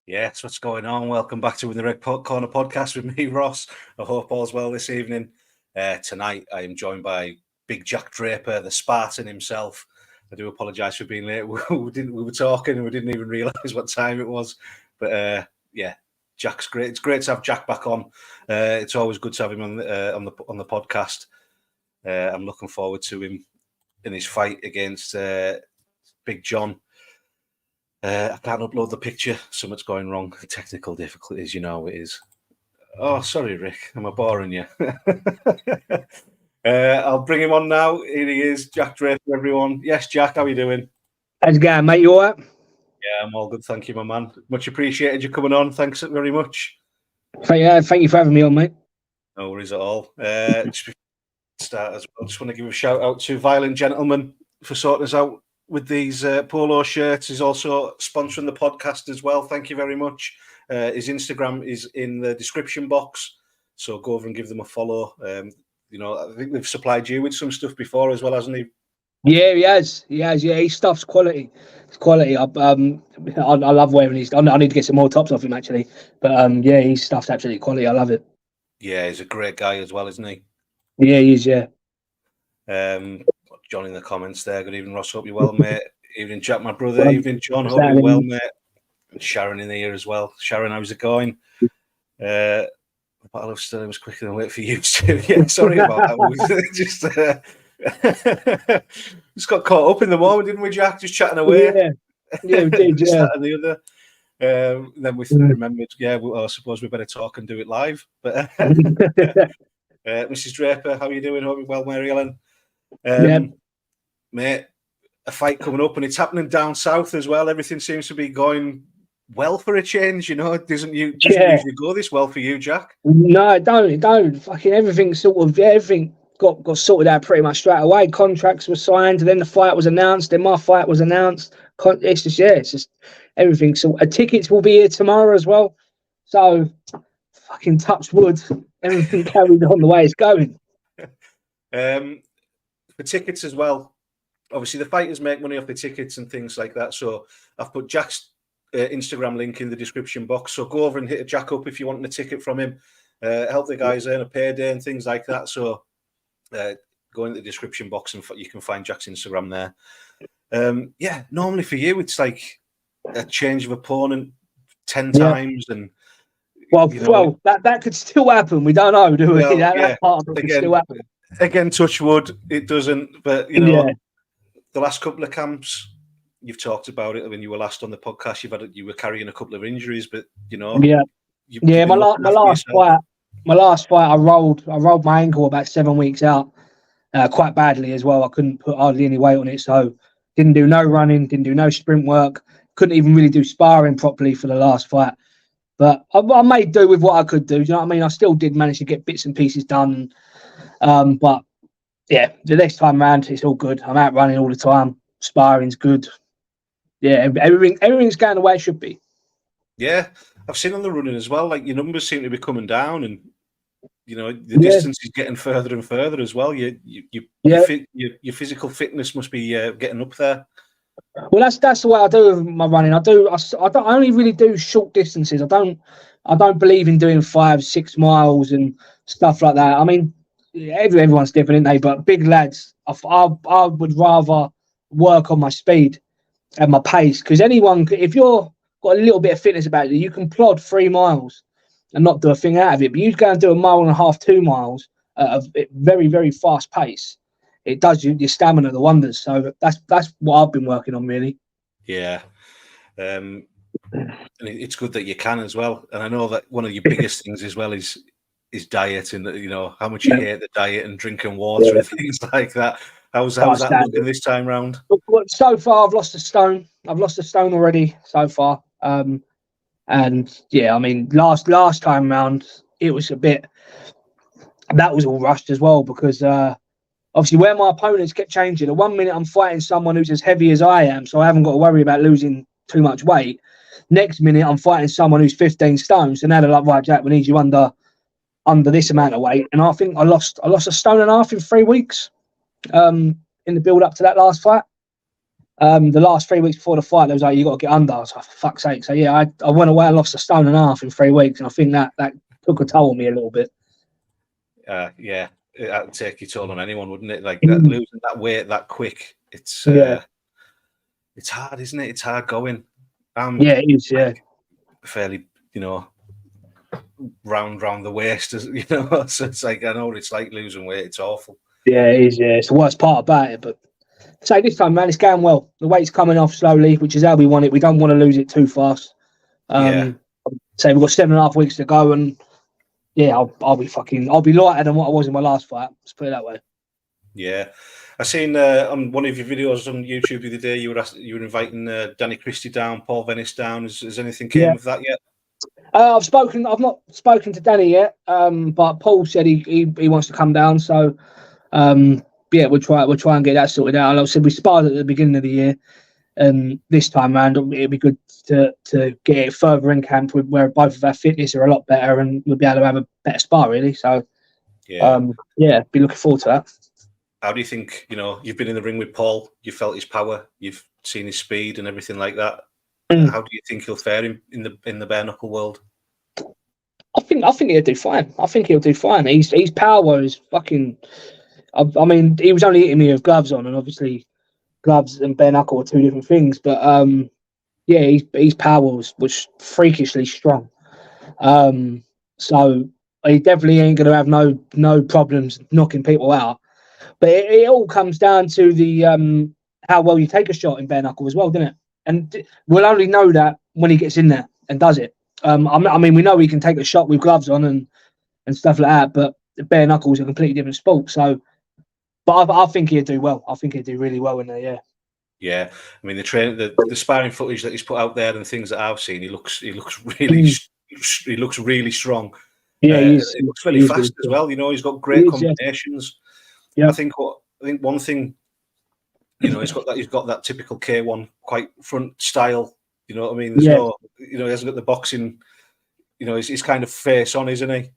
Yes, what's going on? Welcome back to the Red Corner podcast with me, Ross. I hope all's well this evening. Tonight, I am joined by Big Jack Draper, the Spartan himself. I do apologise for being late. We were talking and we didn't even realise what time it was. But yeah, Jack's great. It's great to have Jack back on. It's always good to have him on the podcast. I'm looking forward to him in his fight against Big John. I can't upload the picture. Something's going wrong. Technical difficulties, you know it is. Oh, sorry, Rick. Am I boring you? I'll bring him on now. Here he is, Jack Draper, everyone. Yes, Jack, how are you doing? How's it going, mate? You all right? Yeah, I'm all good. Thank you, my man. Much appreciated you coming on. Thanks very much. Thank you for having me on, mate. No worries at all. Just before we start as well, just want to give a shout out to Violent Gentleman for sorting us out with these polo shirts. He's also sponsoring the podcast as well. Thank you very much. His Instagram is in the description box, so go over and give them a follow. I think they've supplied you with some stuff before as well, hasn't he? Yeah, he has. Yeah, his stuff's quality. It's quality. I love wearing his. I need to get some more tops off him actually, but yeah, his stuff's absolutely quality. I love it. Yeah, he's a great guy as well, isn't he? Yeah, he is. Yeah. John in the comments there. Good evening, Ross. Hope you're well, mate. Evening, Jack, my brother. Evening, John. Hope you're well, mate. And Sharon in here as well. Sharon, how's it going? The Battle of Stirling was quicker than wait for you to. Yeah, sorry about that. Just got caught up in the moment, didn't we, Jack? Just chatting away. Yeah, we did. Yeah. And the other. Then we remembered. Yeah, I suppose we better talk and do it live. But Mrs. Draper, how are you doing? Hope you're well, Mary Ellen. Mate, a fight coming up, and it's happening down south as well. Everything seems to be going well for a change, you know. It doesn't usually go this well for you, Jack? No, it don't. Fucking everything got sorted out pretty much straight away. Contracts were signed, and then the fight was announced. Then my fight was announced. It's just everything. So tickets will be here tomorrow as well. So fucking touch wood, everything carried on the way it's going. For tickets as well, obviously the fighters make money off the tickets and things like that. So I've put Jack's Instagram link in the description box. So go over and hit Jack up if you want a ticket from him. Help the guys earn a payday and things like that. So go into the description box and you can find Jack's Instagram there. Normally for you it's like a change of opponent 10 times and. Well, that could still happen. We don't know, do we? That part of it could still happen. Again, touch wood, it doesn't. But the last couple of camps, you've talked about it when you were last on the podcast. You were carrying a couple of injuries, but my last fight, I rolled my ankle about 7 weeks out, quite badly as well. I couldn't put hardly any weight on it, so didn't do no running, didn't do no sprint work, couldn't even really do sparring properly for the last fight. But I made do with what I could do. Do you know what I mean? I still did manage to get bits and pieces done. But yeah, the next time around, it's all good. I'm out running all the time. Sparring's good. Yeah, everything's going the way it should be. Yeah, I've seen on the running as well. Like your numbers seem to be coming down, and the distance is getting further and further as well. Your physical fitness must be getting up there. Well, that's the way I do with my running. I only really do short distances. I don't believe in doing 5-6 miles and stuff like that. I mean, everyone's different, isn't they? But big lads, I would rather work on my speed and my pace, because if you're got a little bit of fitness about you, you can plod 3 miles and not do a thing out of it. But you go and do 1.5 miles, 2 miles at a very, very fast pace. It does your stamina the wonders. So that's what I've been working on, really. Yeah. And it's good that you can as well. And I know that one of your biggest things as well is diet, and how much you hate the diet and drinking water and things like that. How's that looking this time round? So far, I've lost a stone. I've lost a stone already so far. And yeah, I mean, last time round, it was a bit. That was all rushed as well, because obviously where my opponents kept changing. At 1 minute, I'm fighting someone who's as heavy as I am, so I haven't got to worry about losing too much weight. Next minute, I'm fighting someone who's 15 stone. So now they're like, right, Jack, we need you under this amount of weight. And I think I lost 1.5 stone in 3 weeks in the build up to that last fight. The last 3 weeks before the fight, they was like, you got to get under. I was like, for fuck's sake. So yeah, I went away and lost 1.5 stone in 3 weeks, and I think that took a toll on me a little bit. Yeah, that would take a toll on anyone, wouldn't it? Like that, losing that weight that quick, it's hard, isn't it? It's hard going. Yeah, it is. Yeah, fairly, round the waist, So it's like, I know what it's like losing weight. It's awful. Yeah, it is. Yeah, it's the worst part about it. But so this time, man, it's going well. The weight's coming off slowly, which is how we want it. We don't want to lose it too fast. So we've got 7.5 weeks to go, and yeah, I'll be lighter than what I was in my last fight. Let's put it that way. Yeah, I seen on one of your videos on YouTube the other day, you were inviting Danny Christie down, Paul Venice down. Has anything came of that yet? I've not spoken to Danny yet, but Paul said he wants to come down. So yeah, we'll try and get that sorted out. Like I said, we sparred at the beginning of the year, and this time round it'd be good to get it further in camp where both of our fitness are a lot better, and we'll be able to have a better spar really. So yeah, be looking forward to that. How do you think, you've been in the ring with Paul, you felt his power, you've seen his speed and everything like that. How do you think he'll fare in the bare knuckle world? I think he'll do fine. His power is fucking. I mean, he was only hitting me with gloves on, and obviously, gloves and bare knuckle are two different things. But yeah, his power was freakishly strong. So he definitely ain't going to have no problems knocking people out. But it all comes down to the how well you take a shot in bare knuckle as well, doesn't it? And we'll only know that when he gets in there and does it. I mean, we know he can take a shot with gloves on and stuff like that, but bare knuckle is a completely different sport. So, but I think he'll do well. I think he'll do really well in there. Yeah. Yeah, I mean the sparring footage that he's put out there and things that I've seen, he looks really strong. Yeah, he looks really fast as well. He's got great combinations. Yeah. I think one thing, he's got that typical K1 quite front style. You know what I mean? There's no, he hasn't got the boxing. He's kind of face on, isn't he?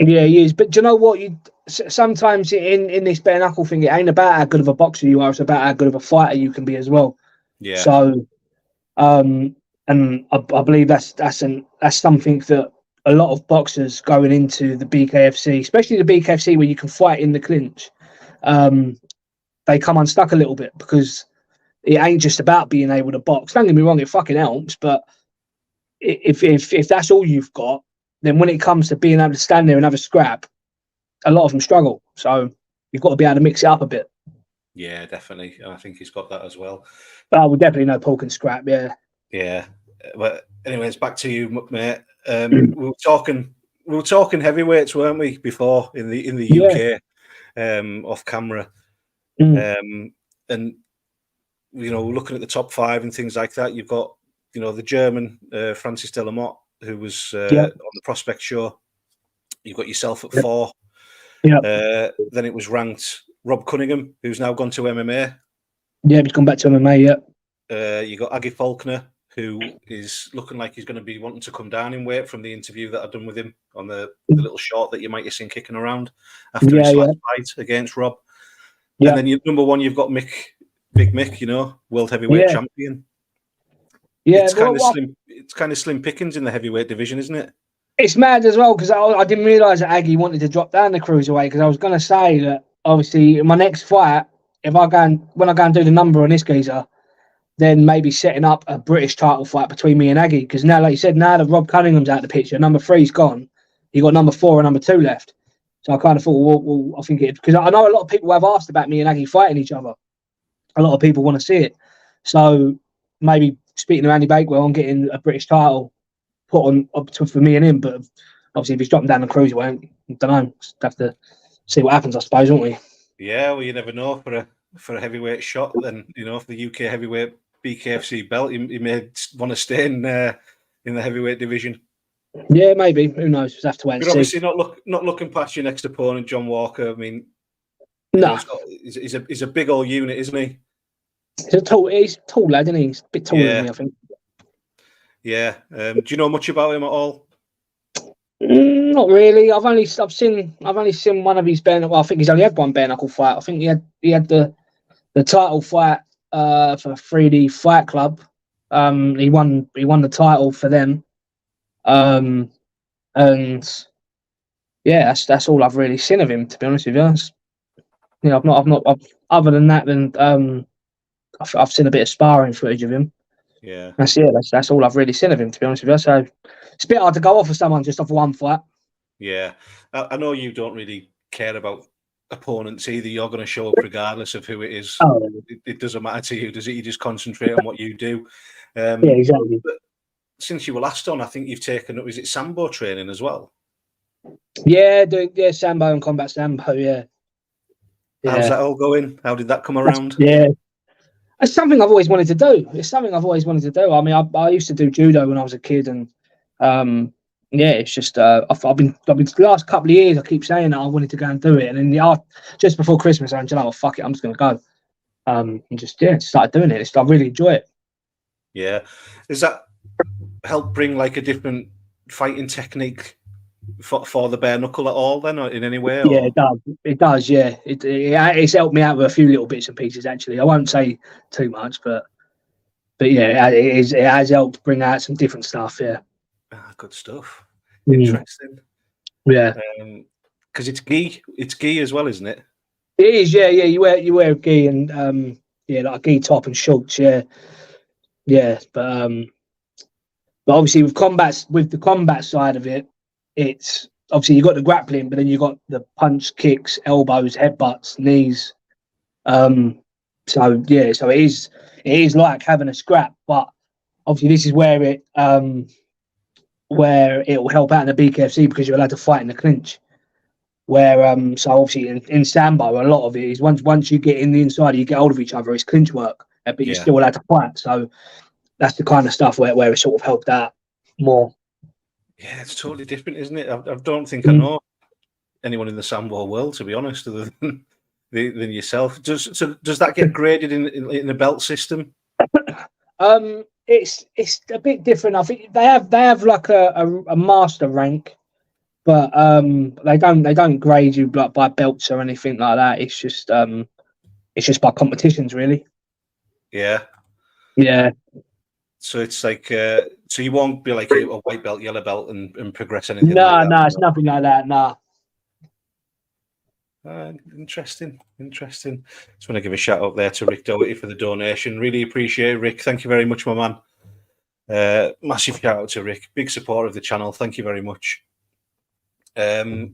Yeah, he is. But do you know what? Sometimes in this bare knuckle thing, it ain't about how good of a boxer you are. It's about how good of a fighter you can be as well. Yeah. So, and I believe that's something that a lot of boxers going into the BKFC, especially the BKFC where you can fight in the clinch, they come unstuck a little bit because it ain't just about being able to box. Don't get me wrong, it fucking helps, but if that's all you've got, then when it comes to being able to stand there and have a scrap, a lot of them struggle. So you've got to be able to mix it up a bit. Yeah, definitely. I think he's got that as well. But I would definitely know Paul can scrap. Yeah. Yeah. But anyways, back to you, mate. We were talking heavyweights, weren't we, before in the UK, off camera. And looking at the top 5 and things like that, you've got the German Francis Delamotte, who was on the Prospect show. You've got yourself at 4. Then it was ranked Rob Cunningham, who's now gone to MMA. Yeah, he's gone back to MMA. You got Aggie Faulkner, who is looking like he's going to be wanting to come down in weight from the interview that I've done with him on the little short that you might have seen kicking around after his last fight against Rob. And then your number 1, you've got Big Mick, world heavyweight champion. Yeah, it's kind of slim pickings in the heavyweight division, isn't it? It's mad as well because I didn't realise that Aggie wanted to drop down the cruiserweight, because I was going to say that obviously in my next fight, when I go and do the number on this geezer, then maybe setting up a British title fight between me and Aggie, because now, like you said, now that Rob Cunningham's out of the picture, number 3's gone, you got number 4 and number 2 left. So I kind of thought, well, I think because I know a lot of people have asked about me and Aggie fighting each other. A lot of people want to see it. So maybe speaking to Andy Bakewell on getting a British title put on for me and him, but obviously if he's dropping down the cruiserweight, I don't know. Just have to see what happens, I suppose, won't we? Yeah, well, you never know for a heavyweight shot. Then for the UK heavyweight BKFC belt, he may want to stay in the heavyweight division. Yeah, maybe. Who knows? We'll have to wait and see. Obviously, not looking past your next opponent, John Walker. I mean, no, he's a big old unit, isn't he? He's a tall lad, isn't he? He's a bit taller than me, I think. Yeah. Do you know much about him at all? Not really. I've only seen one of his bare knuckle. Well, I think he's only had one bare knuckle fight. I think he had the title fight for 3D Fight Club. He won the title for them. And yeah, that's all I've really seen of him, to be honest with you. Other than that, I've seen a bit of sparring footage of him. Yeah. That's all I've really seen of him, to be honest with you. So it's a bit hard to go off of someone just off one fight. Yeah. I know you don't really care about opponents either. You're going to show up regardless of who it is. Oh, It doesn't matter to you, does it? You just concentrate on what you do. yeah, exactly. But since you were last on, I think you've taken up, is it Sambo training as well? Yeah, Sambo and combat Sambo, yeah. How's that all going? How did that come around? Yeah. It's something I've always wanted to do. I mean, I used to do judo when I was a kid, and yeah, it's just I've been the last couple of years. I keep saying that I wanted to go and do it, and then just before Christmas, I'm just like, oh, fuck it, I'm just going to go. And just started doing it. I really enjoy it. Yeah, does that help bring like a different fighting technique for the bare knuckle at all? Then, or in any way? Or? Yeah, it does. It does. Yeah, it's helped me out with a few little bits and pieces. Actually, I won't say too much, but yeah, it has helped bring out some different stuff. Yeah. Good stuff. Interesting. Yeah. Because it's gi. It's gi as well, isn't it? It is. Yeah. You wear a gi and yeah, like a gi top and shorts. Yeah. Yeah. But obviously with the combat side of it, it's obviously you got the grappling, but then you got the punch, kicks, elbows, headbutts, knees. So it is like having a scrap, but obviously this is where it will help out in the BKFC because you're allowed to fight in the clinch. Where so obviously in Sambo, a lot of it is once you get in the inside, you get hold of each other. It's clinch work, but you're still allowed to fight. So that's the kind of stuff where it sort of helped out more. Yeah, it's totally different, isn't it? I don't think I know anyone in the Sambo world, to be honest, other than yourself. Does that get graded in the belt system? It's a bit different. I think they have like a master rank, but they don't grade you by belts or anything like that. It's just by competitions, really. Yeah. Yeah. So it's like so you won't be like a white belt, yellow belt, and progress anything. No, it's nothing like that. No. Interesting. Just want to give a shout out there to Rick Doherty for the donation. Really appreciate it, Rick. Thank you very much, my man. Massive shout out to Rick. Big supporter of the channel. Thank you very much. The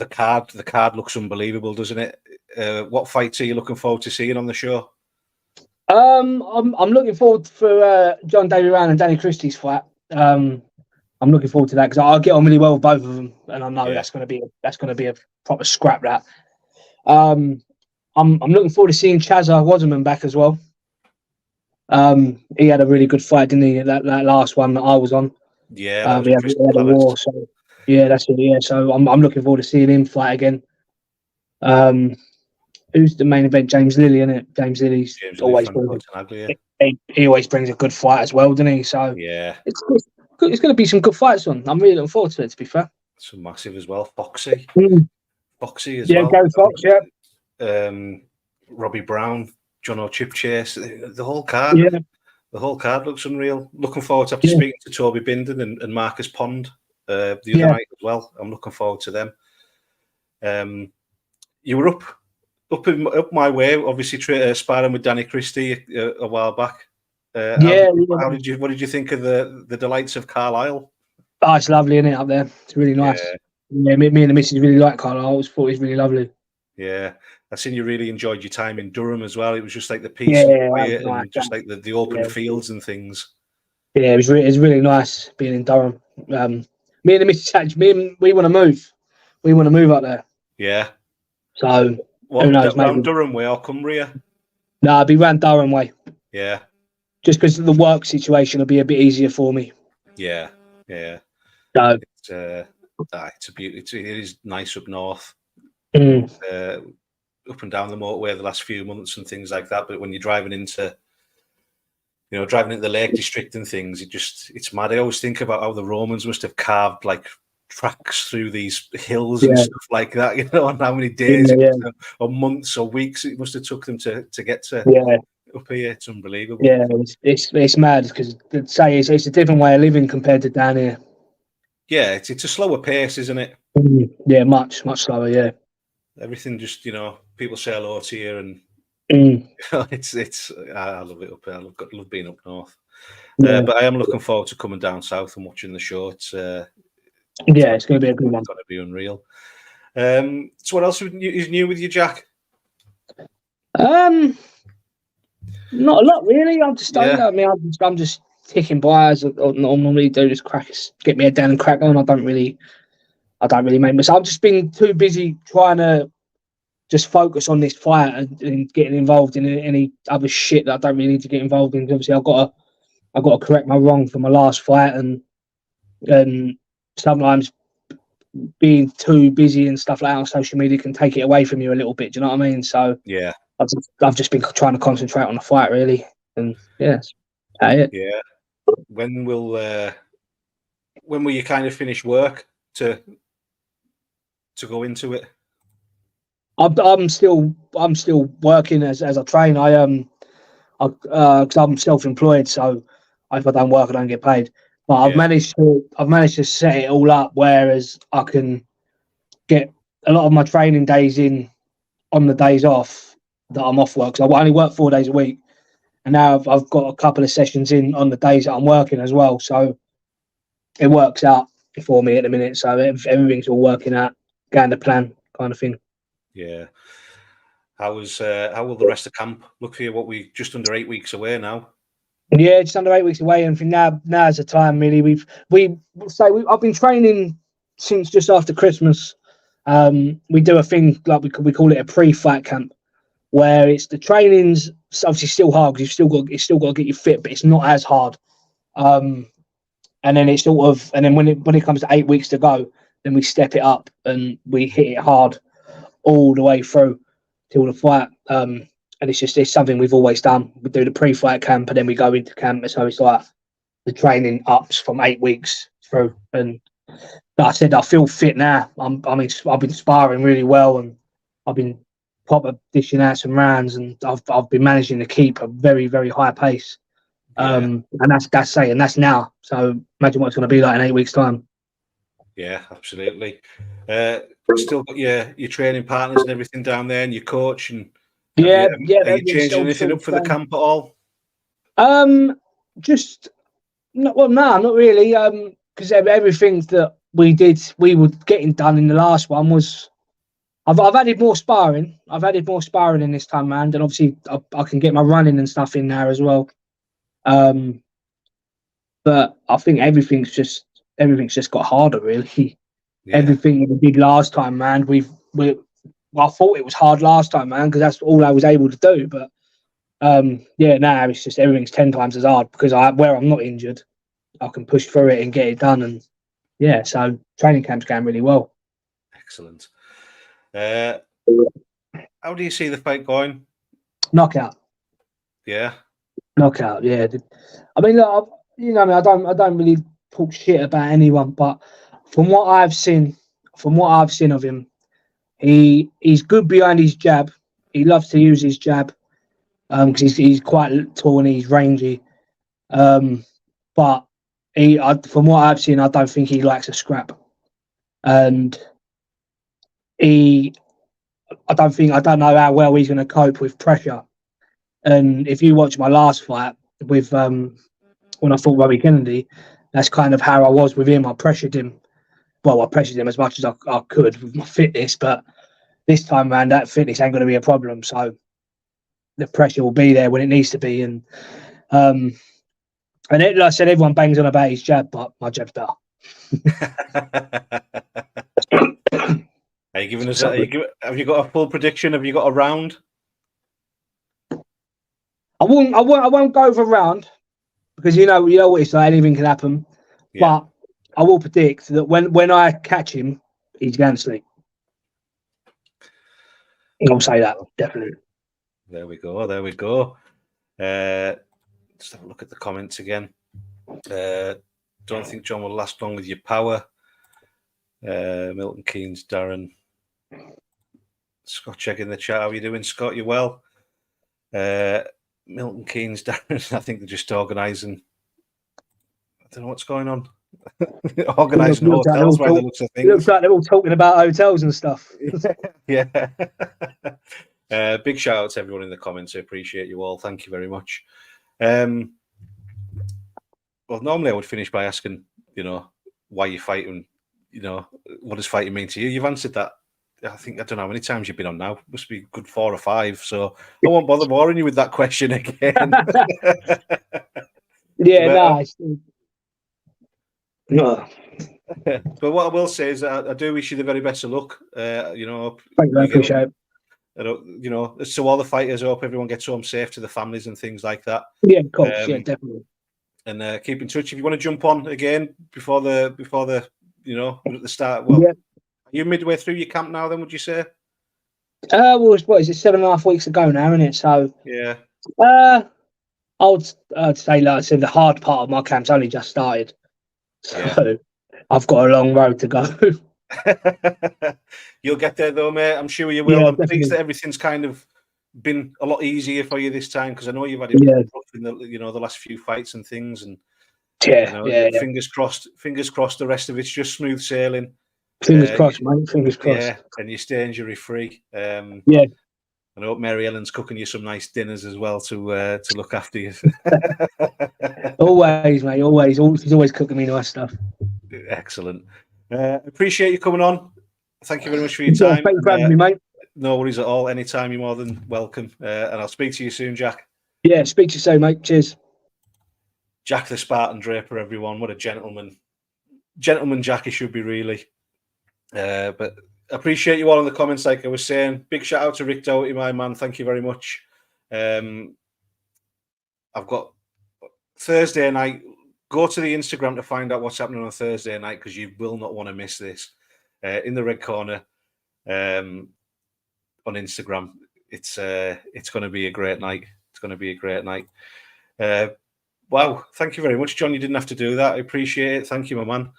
card looks unbelievable, doesn't it? What fights are you looking forward to seeing on the show? I'm looking forward for John Davey Ryan and Danny Christie's fight. I'm looking forward to that because I'll get on really well with both of them, and I know that's going to be a proper scrap. That I'm looking forward to seeing Chazza Waterman back as well. He had a really good fight, didn't he? That last one that I was on. Yeah, that was he had a war. So yeah, that's it. Yeah, so I'm looking forward to seeing him fight again. Who's the main event? James Lilly, isn't it? James Lilly's always he always brings a good fight as well, doesn't he? So yeah, it's going to be some good fights on. I'm really looking forward to it, to be fair. Some massive as well. Foxy as well. Yeah, Gary Fox, yeah. Robbie Brown, John O'Chip Chase, the whole card. Yeah. The whole card looks unreal. Looking forward to speaking to Toby Binden and Marcus Pond the other night as well. I'm looking forward to them. You were up my way, obviously sparring with Danny Christie a while back. What did you think of the delights of Carlisle? Oh, it's lovely, isn't it, up there? It's really nice. Yeah, me and the missus really like Carlisle. I always thought it was really lovely. Yeah, I seen you really enjoyed your time in Durham as well. It was just like the peace and quiet and just like the open fields and things. Yeah, it was really nice being in Durham. Me and the missus actually, we want to move. We want to move up there. Yeah. So who knows? Around Durham way or Cumbria? No, it'd be around Durham way. Yeah. Just because the work situation will be a bit easier for me. Yeah. So it's a beauty. It is nice up north. Up and down the motorway the last few months and things like that. But when you're driving into the Lake District and things, it's mad. I always think about how the Romans must have carved like tracks through these hills and Yeah. stuff like that, and how many days or months or weeks it must have took them to get to up here. It's unbelievable. Yeah, it's mad because it's a different way of living compared to down here. Yeah, it's a slower pace, isn't it? Yeah, much slower. Yeah, everything just people say hello to you, and it's I love it up here. I love being up north. But I am looking forward to coming down south and watching the show. It's going to be a good one. It's going to be unreal. So what else is new with you, Jack? Not a lot really. I'm just ticking by as I normally do. Just get me head down and crack on. I don't really make mistakes. I've just been too busy trying to just focus on this fight and getting involved in any other shit that I don't really need to get involved in. Obviously, I've got to correct my wrong from my last fight, and sometimes being too busy and stuff like that on social media can take it away from you a little bit. Do you know what I mean? So yeah, I've just been trying to concentrate on the fight really, and that's it. Yeah. When will you kind of finish work to go into it? I'm still working as I train. Because I'm self-employed, so if I don't work, I don't get paid. But I've managed to set it all up, whereas I can get a lot of my training days in on the days off that I'm off work. So I only work 4 days a week, and now I've got a couple of sessions in on the days that I'm working as well. So it works out for me at the minute. So everything's all working out, going to plan, kind of thing. Yeah. How will the rest of camp look for you? What, we just under 8 weeks away now? Yeah, just under 8 weeks away, and from now's the time really. I've been training since just after Christmas. We do a thing like we call it a pre-fight camp, where it's the training's obviously still hard because you've still got to get you fit, but it's not as hard. And then it's when it comes to 8 weeks to go, then we step it up and we hit it hard all the way through till the fight. And it's something we've always done. We do the pre-fight camp and then we go into camp. So it's like the training ups from 8 weeks through. And like I said, I feel fit now. I've been sparring really well, and I've been proper dishing out some rounds, and I've been managing to keep a very, very high pace. And that's now. So imagine what it's going to be like in 8 weeks' time. Yeah, absolutely. Still got your training partners and everything down there, and your coach, and are you changing anything up for the camp at all? Not really. Because everything that we were getting done in the last one was. I've added more sparring. I've added more sparring in this time round, and obviously I can get my running and stuff in there as well. But I think everything's just got harder, really. Yeah. Everything we did last time, man. I thought it was hard last time, man, because that's all I was able to do. But now it's just everything's 10 times as hard because where I'm not injured, I can push through it and get it done. And so training camp's going really well. Excellent. How do you see the fight going? Knockout. Yeah. Knockout. Yeah. I mean, look, I don't really talk shit about anyone, but from what I've seen of him, he's good behind his jab. He loves to use his jab because he's quite tall and he's rangy. But from what I've seen, I don't think he likes a scrap, and I don't know how well he's going to cope with pressure. And if you watch my last fight with when I fought Robbie Kennedy, that's kind of how I was with him. I pressured him. Well, I pressured him as much as I could with my fitness, but this time around, that fitness ain't going to be a problem. So the pressure will be there when it needs to be. And like I said, everyone bangs on about his jab, but my jab's better. Are you giving us? Have you got a full prediction? Have you got a round? I won't go for a round because you know what it's like. Anything can happen. Yeah. But I will predict that when I catch him, he's going to sleep. I'll say that definitely. There we go. Just have a look at the comments again. Don't think John will last long with your power. Milton Keynes, Darren. Scott checking the chat. How are you doing, Scott? You well? Milton Keynes, Darren. I think they're just organising. I don't know what's going on. Organising hotels by the looks of things. It looks like they're all talking about hotels and stuff. Yeah. Big shout out to everyone in the comments. I appreciate you all. Thank you very much. Well, normally I would finish by asking, why you're fighting. What does fighting mean to you? You've answered that. I think I don't know how many times you've been on now. Must be good 4 or 5. So I won't bother boring you with that question again. Yeah, nice. No. But what I will say is that I do wish you the very best of luck. Thank you, I appreciate it. As to all the fighters, I hope everyone gets home safe to the families and things like that. Yeah, of course. Yeah, definitely. And keep in touch if you want to jump on again before the at the start. Well, yeah. Are you midway through your camp now? Then would you say? Well, what is it? 7.5 weeks ago now, isn't it? So yeah. I'd say, like I said, the hard part of my camp's only just started. So yeah. I've got a long road to go. You'll get there though, mate. I'm sure you will. Yeah, I'm pleased that everything's kind of been a lot easier for you this time, because I know you've had it rough in the last few fights and things, and fingers crossed the rest of it's just smooth sailing. Fingers crossed, mate. Fingers crossed. Yeah, and you stay injury free. Yeah. And I hope Mary Ellen's cooking you some nice dinners as well to look after you. Always, mate. Always. She's always cooking me nice stuff. Excellent. Appreciate you coming on. Thank you very much for your time. Thank you for having me, mate. No worries at all. Anytime, you're more than welcome. And I'll speak to you soon, Jack. Yeah, speak to you soon, mate. Cheers. Jack the Spartan Draper, everyone. What a gentleman. Gentleman Jack, he should be, really. But appreciate you all in the comments, like I was saying. Big shout out to Rick Doherty, my man. Thank you very much. I've got Thursday night. Go to the Instagram to find out what's happening on Thursday night, because you will not want to miss this. In the Red Corner on Instagram. It's going to be a great night. It's going to be a great night. Wow. Thank you very much, John. You didn't have to do that. I appreciate it. Thank you, my man.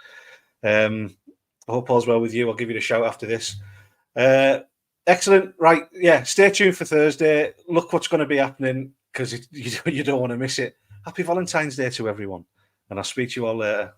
I hope all's well with you. I'll give you a shout after this. Excellent. Right. Yeah. Stay tuned for Thursday. Look what's going to be happening, because you don't want to miss it. Happy Valentine's Day to everyone. And I'll speak to you all later.